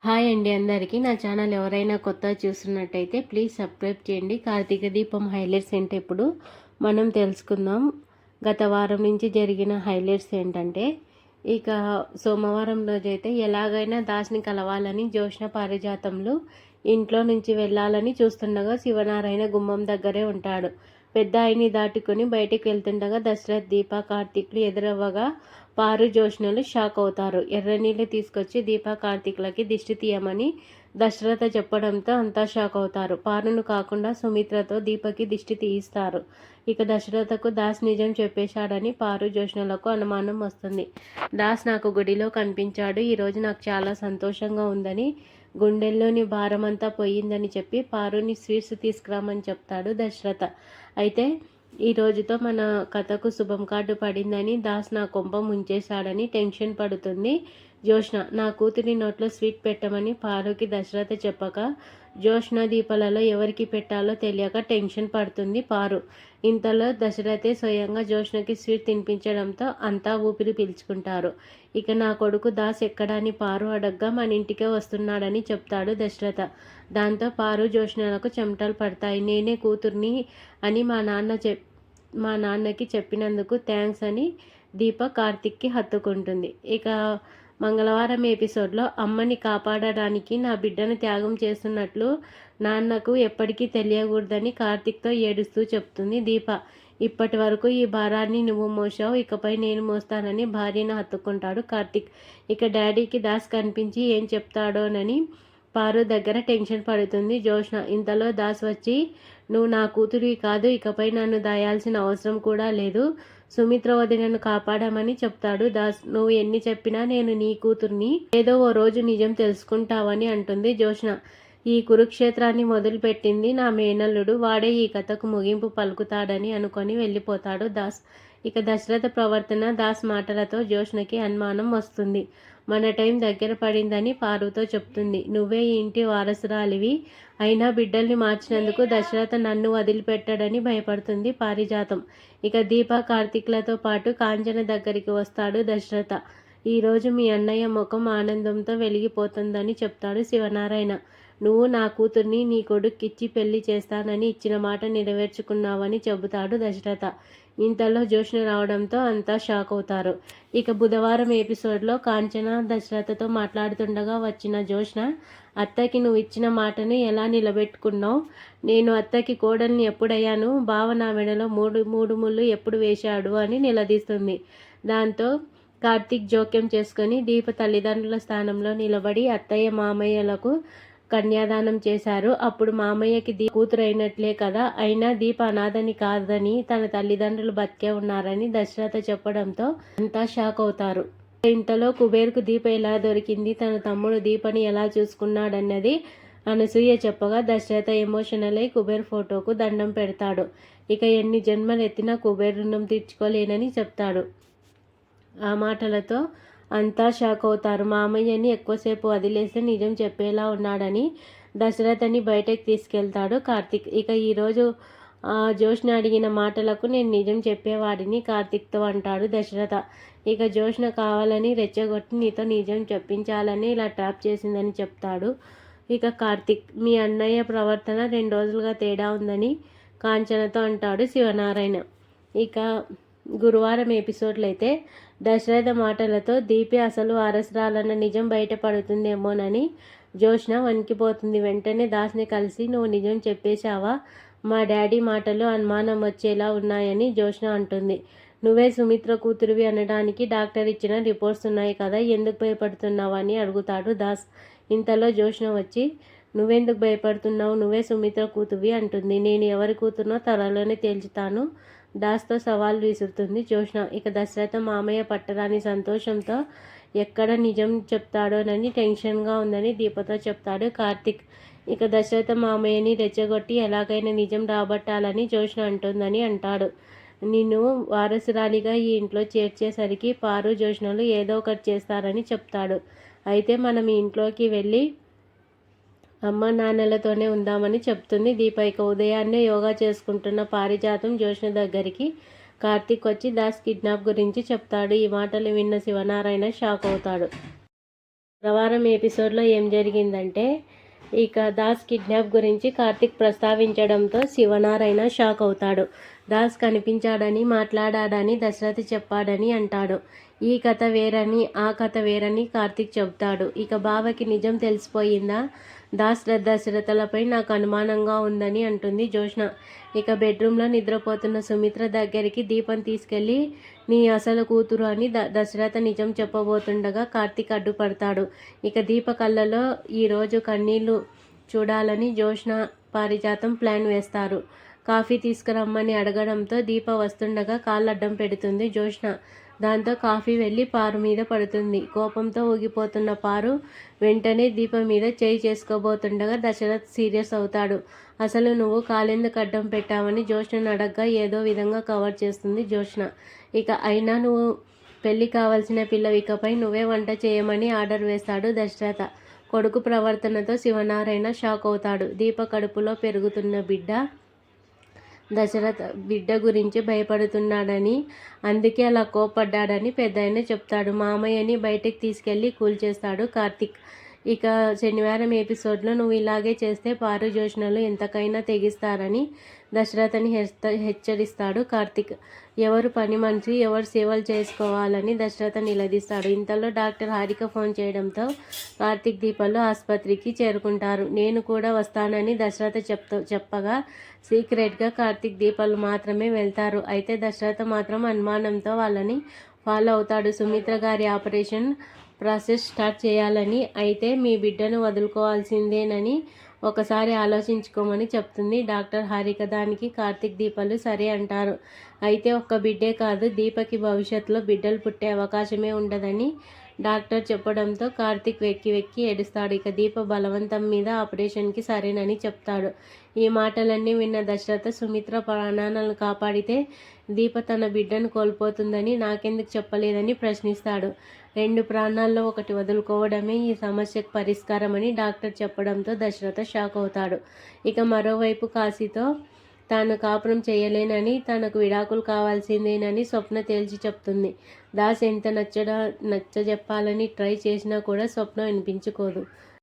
Hi అండి అందరికీ. నా ఛానల్ ఎవరైనా కొత్తగా చూస్తున్నట్టయితే ప్లీజ్ సబ్స్క్రైబ్ చేయండి. కార్తీక దీపం హైలైట్స్ ఏంటి ఇప్పుడు మనం తెలుసుకుందాం. గత వారం నుంచి జరిగిన హైలైట్స్ ఏంటంటే, ఇక సోమవారం రోజైతే ఎలాగైనా దాస్ని కలవాలని జోష్న పారిజాతంలో ఇంట్లో నుంచి వెళ్ళాలని చూస్తుండగా శివనారాయణ గుమ్మం దగ్గరే ఉంటాడు. పెద్ద ఆయన్ని దాటుకొని బయటికి వెళ్తుండగా దశరథ్, దీప, కార్తీక్లు ఎదురవ్వగా పారు, జోష్నలు షాక్ అవుతారు. ఎర్రనీళ్ళు తీసుకొచ్చి దీప, కార్తీక్లకి దిష్టి తీయమని దశరథ చెప్పడంతో అంతా షాక్ అవుతారు. పారును కాకుండా సుమిత్రతో దీపకి దిష్టి తీయిస్తారు. ఇక దశరథకు దాస్ నిజం చెప్పేశాడని పారు, జోష్నలకు అనుమానం వస్తుంది. దాస్ నాకు గుడిలో కనిపించాడు, ఈరోజు నాకు చాలా సంతోషంగా ఉందని, గుండెల్లోని భారమంతా పోయిందని చెప్పి పారుని స్వీట్స్ తీసుకురామని చెప్తాడు దశరథ. అయితే ఈ రోజుతో మన కథకు శుభం కార్డు పడిందని, దాస్ నా కొంప ముంచేశాడని టెన్షన్ పడుతుంది జోష్న. నా కూతురి నోట్లో స్వీట్ పెట్టమని పారుకి దశరథ చెప్పక, జోష్న దీపాలలో ఎవరికి పెట్టాలో తెలియక టెన్షన్ పడుతుంది పారు. ఇంతలో దశరథే స్వయంగా జోష్నకి స్వీట్ తినిపించడంతో అంతా ఊపిరి పీల్చుకుంటారు. ఇక నా కొడుకు దాస్ ఎక్కడా అని పారు అడగ్గా మన ఇంటికే వస్తున్నాడని చెప్తాడు దశరథ. దాంతో పారు, జోష్నలకు చెమటలు పడతాయి. నేనే కూతుర్ని అని మా నాన్నకి చెప్పినందుకు థ్యాంక్స్ అని దీప కార్తిక్కి హత్తుకుంటుంది. ఇక మంగళవారం ఎపిసోడ్లో అమ్మని కాపాడడానికి నా బిడ్డను త్యాగం చేస్తున్నట్లు నాన్నకు ఎప్పటికీ తెలియకూడదని కార్తిక్తో ఏడుస్తూ చెప్తుంది దీప. ఇప్పటి వరకు ఈ భారాన్ని నువ్వు మోసావు, ఇకపై నేను మోస్తానని భార్యను హత్తుకుంటాడు కార్తిక్. ఇక డాడీకి దాస్ కనిపించి ఏం చెప్తాడోనని పారు దగ్గర టెన్షన్ పడుతుంది జోష్న. ఇంతలో దాస్ వచ్చి, నువ్వు నా కూతురివి కాదు, ఇకపై నన్ను దాయాల్సిన అవసరం కూడా లేదు, సుమిత్ర వదినను కాపాడమని చెప్తాడు దాస్. నువ్వు ఎన్ని చెప్పినా నేను నీ కూతుర్ని, ఏదో ఓ రోజు నిజం తెలుసుకుంటావని అంటుంది జోష్న. ఈ కురుక్షేత్రాన్ని మొదలుపెట్టింది నా మేనల్లుడు, వాడే ఈ కథకు ముగింపు పలుకుతాడని అనుకొని వెళ్ళిపోతాడు దాస్. ఇక దశరథ ప్రవర్తన, దాస్ మాటలతో జోష్నకి అనుమానం వస్తుంది. మన టైం దగ్గర పడిందని పారుతో చెప్తుంది. నువ్వే ఈ ఇంటి వారసురాలివి, అయినా బిడ్డల్ని మార్చినందుకు దశరథ నన్ను వదిలిపెట్టాడని భయపడుతుంది పారిజాతం. ఇక దీప, కార్తీక్లతో పాటు కాంచన దగ్గరికి వస్తాడు దశరథ. ఈరోజు మీ అన్నయ్య ముఖం ఆనందంతో వెలిగిపోతుందని చెప్తాడు శివనారాయణ. నువ్వు నా కూతుర్ని నీ కొడుక్కిచ్చి పెళ్లి చేస్తానని ఇచ్చిన మాట నెరవేర్చుకున్నావని చెబుతాడు దశరథ. ఇంతలో జోష్న రావడంతో అంతా షాక్ అవుతారు. ఇక బుధవారం ఎపిసోడ్లో కాంచన దశరథతో మాట్లాడుతుండగా వచ్చిన జోష్న, అత్తకి నువ్వు ఇచ్చిన మాటను ఎలా నిలబెట్టుకున్నావు? నేను అత్తకి కోడల్ని ఎప్పుడయ్యాను? బావ నా మెడలో మూడు ముళ్ళు ఎప్పుడు వేశాడు అని నిలదీస్తుంది. దాంతో కార్తీక్ జోక్యం చేసుకొని దీప తల్లిదండ్రుల స్థానంలో నిలబడి అత్తయ్య మామయ్యలకు కన్యాదానం చేశారు. అప్పుడు మామయ్యకి దీప కూతురైనట్లే కదా, అయినా దీప అనాథని కాదని తన తల్లిదండ్రులు బతికే ఉన్నారని దశరథ చెప్పడంతో అంతా షాక్ అవుతారు. ఇంతలో కుబేర్కు దీప ఎలా దొరికింది, తన తమ్ముడు దీపని ఎలా చూసుకున్నాడన్నది అనసూయ చెప్పగా దశరథ ఎమోషనల్ అయి కుబేర్ ఫోటోకు దండం పెడతాడు. ఇక ఎన్ని జన్మలు ఎత్తినా కుబేర్ రుణం తీర్చుకోలేనని చెప్తాడు. ఆ మాటలతో అంతా షాక్ అవుతారు. మామయ్యని ఎక్కువసేపు వదిలేస్తే నిజం చెప్పేలా ఉన్నాడని దశరథని బయటకు తీసుకెళ్తాడు కార్తిక్. ఇక ఈరోజు జోష్న అడిగిన మాటలకు నేను నిజం చెప్పేవాడిని కార్తిక్తో అంటాడు దశరథ. ఇక జోష్న కావాలని రెచ్చగొట్టి నీతో నిజం చెప్పించాలని ఇలా ట్రాప్ చేసిందని చెప్తాడు. ఇక కార్తిక్, మీ అన్నయ్య ప్రవర్తన 2 రోజులుగా తేడా ఉందని కాంచనతో అంటాడు శివనారాయణ. ఇక గురువారం ఎపిసోడ్లో అయితే దశరథ మాటలతో దీపి అసలు వారసురాలన్న నిజం బయటపడుతుందేమోనని జోష్న వణికిపోతుంది. వెంటనే దాస్ని కలిసి, నువ్వు నిజం చెప్పేశావా? మా డాడీ మాటలు అనుమానం వచ్చేలా ఉన్నాయని జోష్న అంటుంది. నువ్వే సుమిత్ర కూతురివి అనడానికి డాక్టర్ ఇచ్చిన రిపోర్ట్స్ ఉన్నాయి కదా, ఎందుకు భయపడుతున్నావని అడుగుతాడు దాస్. ఇంతలో జోష్న వచ్చి, నువ్వెందుకు భయపడుతున్నావు, నువ్వే సుమిత్ర కూతురివి అంటుంది. నేను ఎవరి కూతురునో త్వరలోనే తేల్చుతాను, దాస్తో సవాల్ విసురుతుంది జోష్న. ఇక దశరథ మామయ్య పట్టరాని సంతోషంతో ఎక్కడ నిజం చెప్తాడోనని టెన్షన్గా ఉందని దీపతో చెప్తాడు కార్తిక్. ఇక దశరథ మామయ్యని రెచ్చగొట్టి ఎలాగైనా నిజం రాబట్టాలని జోష్న అంటుందని అంటాడు. నిన్ను వారసురాలిగా ఈ ఇంట్లో చేర్చేసరికి పారు, జోష్నలు ఏదో ఒకటి చేస్తారని చెప్తాడు. అయితే మనం ఈ ఇంట్లోకి వెళ్ళి అమ్మ నాన్నలతోనే ఉందామని చెప్తుంది దీప. ఇక ఉదయాన్నే యోగా చేసుకుంటున్న పారిజాతం జోష్న దగ్గరికి కార్తీక్ వచ్చి దాస్ కిడ్నాప్ గురించి చెప్తాడు. ఈ మాటలు విన్న శివనారాయణ షాక్ అవుతాడు. శుక్రవారం ఎపిసోడ్లో ఏం జరిగిందంటే ఇక దాస్ కిడ్నాప్ గురించి కార్తిక్ ప్రస్తావించడంతో శివనారాయణ షాక్ అవుతాడు. దాస్ కనిపించాడని మాట్లాడాడని దశరథ్ చెప్పాడని అంటాడు. ఈ కథ వేరని ఆ కథ వేరని కార్తిక్ చెబుతాడు. ఇక బావకి నిజం తెలిసిపోయిందా? దాస్ దశరథలపై నాకు అనుమానంగా ఉందని అంటుంది జ్యోత్స్న. ఇక బెడ్రూమ్లో నిద్రపోతున్న సుమిత్ర దగ్గరికి దీపం తీసుకెళ్లి నీ అసలు కూతురు అని దశరథ నిజం చెప్పబోతుండగా కార్తిక్ అడ్డుపడతాడు. ఇక దీప కళ్ళలో ఈరోజు కన్నీళ్లు చూడాలని జ్యోత్స్న పారిజాతం ప్లాన్ వేస్తారు. కాఫీ తీసుకురమ్మని అడగడంతో దీప వస్తుండగా కాళ్ళు అడ్డం పెడుతుంది జ్యోత్స్న. దాంతో కాఫీ వెళ్ళి పారు మీద పడుతుంది. కోపంతో ఊగిపోతున్న పారు వెంటనే దీప మీద చేయి చేసుకోబోతుండగా దశరథ్ సీరియస్ అవుతాడు. అసలు నువ్వు కాలెందుకు అడ్డం పెట్టావని జ్యోత్స్నను అడగ్గా ఏదో విధంగా కవర్ చేస్తుంది జ్యోత్స్న. ఇక అయినా నువ్వు పెళ్లి కావాల్సిన పిల్లవి, ఇకపై నువ్వే వంట చేయమని ఆర్డర్ వేస్తాడు దశరథ. కొడుకు ప్రవర్తనతో శివనారాయణ షాక్ అవుతాడు. దీప కడుపులో పెరుగుతున్న దశరథ బిడ్డ గురించి భయపడుతున్నాడని, అందుకే అలా కోపడ్డాడని పెద్దాయన చెప్తాడు. మామయ్యని బయటకు తీసుకెళ్లి కూల్చేస్తాడు కార్తిక్. ఇక శనివారం ఎపిసోడ్లో నువ్వు ఇలాగే చేస్తే పారు జ్యోత్స్నలు ఎంతకైనా తెగిస్తారని దశరథని హెచ్చరిస్తాడు కార్తిక్. ఎవరు పని మనిషి, ఎవరు సేవలు చేసుకోవాలని దశరథ నిలదీస్తాడు. ఇంతలో డాక్టర్ హారిక ఫోన్ చేయడంతో కార్తిక్ దీపలు ఆసుపత్రికి చేరుకుంటారు. నేను కూడా వస్తానని దశరథ చెప్పగా సీక్రెట్గా కార్తిక్ దీపలు మాత్రమే వెళ్తారు. అయితే దశరథ మాత్రం అనుమానంతో వాళ్ళని ఫాలో అవుతాడు. సుమిత్ర గారి ఆపరేషన్ ప్రాసెస్ స్టార్ట్ చేయాలని, అయితే మీ బిడ్డను వదులుకోవాల్సిందేనని ఒకసారి ఆలోచించుకోమని చెప్తుంది డాక్టర్ హారిక. దానికి కార్తిక్ దీపలు సరే అంటారు. అయితే ఒక్క బిడ్డే కాదు, దీపకి భవిష్యత్తులో బిడ్డలు పుట్టే అవకాశమే ఉండదని డాక్టర్ చెప్పడంతో కార్తిక్ వెక్కి వెక్కి ఏడుస్తాడు. ఇక దీప బలవంతం మీద ఆపరేషన్కి సరేనని చెప్తాడు. ఈ మాటలన్నీ విన్న దశరథ సుమిత్ర ప్రాణాలను కాపాడితే దీప తన బిడ్డను కోల్పోతుందని నాకెందుకు చెప్పలేదని ప్రశ్నిస్తాడు. 2 ప్రాణాల్లో ఒకటి వదులుకోవడమే ఈ సమస్యకు పరిష్కారమని డాక్టర్ చెప్పడంతో దశరథ షాక్ అవుతాడు. ఇక మరోవైపు కాశీతో తాను కాపురం చేయలేనని, తనకు విడాకులు కావాల్సిందేనని స్వప్న తేల్చి చెప్తుంది. దాస్ ఎంత నచ్చజెప్పాలని ట్రై చేసినా కూడా స్వప్న వినిపించుకోదు.